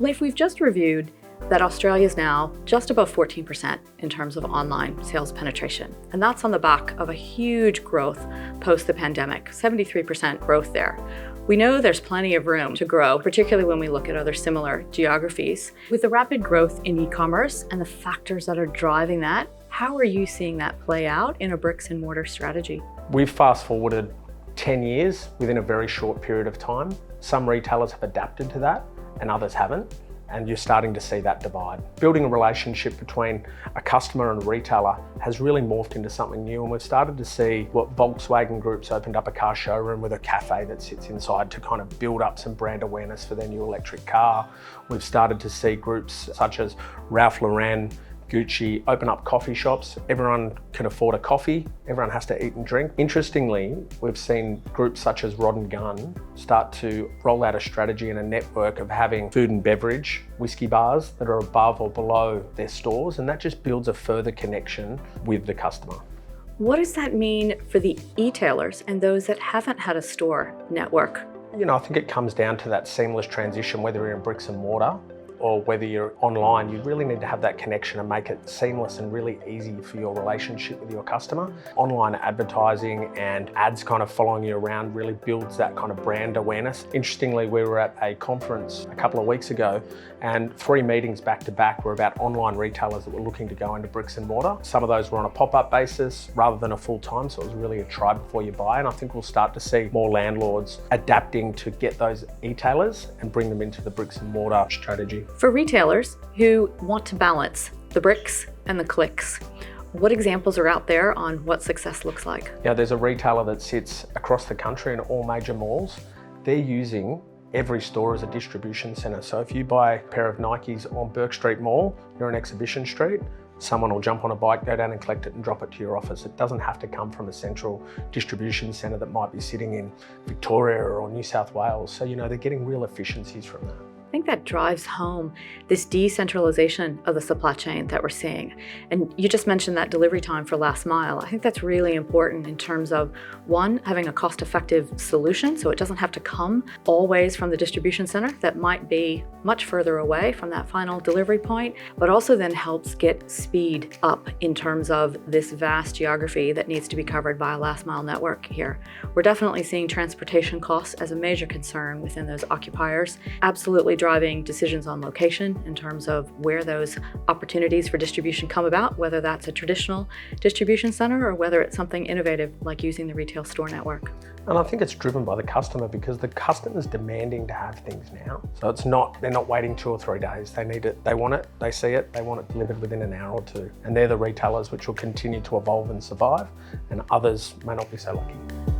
Leif, we've just reviewed that Australia is now just above 14% in terms of online sales penetration. And that's on the back of a huge growth post the pandemic, 73% growth there. We know there's plenty of room to grow, particularly when we look at other similar geographies. With the rapid growth in e-commerce and the factors that are driving that, how are you seeing that play out in a bricks and mortar strategy? We've fast forwarded 10 years within a very short period of time. Some retailers have adapted to that and others haven't. And you're starting to see that divide. Building a relationship between a customer and a retailer has really morphed into something new, and we've started to see what Volkswagen Group's opened up a car showroom with a cafe that sits inside to kind of build up some brand awareness for their new electric car. We've started to see groups such as Ralph Lauren, Gucci open up coffee shops. Everyone can afford a coffee, everyone has to eat and drink. Interestingly, we've seen groups such as Rod and Gun start to roll out a strategy and a network of having food and beverage, whiskey bars that are above or below their stores, and that just builds a further connection with the customer. What does that mean for the e-tailers and those that haven't had a store network? I think it comes down to that seamless transition, whether you're in bricks and mortar or whether you're online. You really need to have that connection and make it seamless and really easy for your relationship with your customer. Online advertising and ads kind of following you around really builds that kind of brand awareness. Interestingly, we were at a conference a couple of weeks ago and 3 meetings back to back were about online retailers that were looking to go into bricks and mortar. Some of those were on a pop-up basis rather than a full-time, so it was really a try before you buy, and I think we'll start to see more landlords adapting to get those e-tailers and bring them into the bricks and mortar strategy. For retailers who want to balance the bricks and the clicks, what examples are out there on what success looks like? There's a retailer that sits across the country in all major malls. They're using every store as a distribution centre. So if you buy a pair of Nikes on Burke Street Mall, you're on Exhibition Street, someone will jump on a bike, go down and collect it and drop it to your office. It doesn't have to come from a central distribution centre that might be sitting in Victoria or New South Wales. So they're getting real efficiencies from that. I think that drives home this decentralization of the supply chain that we're seeing. And you just mentioned that delivery time for last mile. I think that's really important in terms of, one, having a cost-effective solution so it doesn't have to come always from the distribution center that might be much further away from that final delivery point, but also then helps get speed up in terms of this vast geography that needs to be covered by a last mile network here. We're definitely seeing transportation costs as a major concern within those occupiers. Absolutely driving decisions on location in terms of where those opportunities for distribution come about, whether that's a traditional distribution center or whether it's something innovative like using the retail store network. And I think it's driven by the customer because the customer's demanding to have things now. So they're not waiting 2 or 3 days. They need it, they want it, they see it, they want it delivered within an hour or 2. And they're the retailers which will continue to evolve and survive, and others may not be so lucky.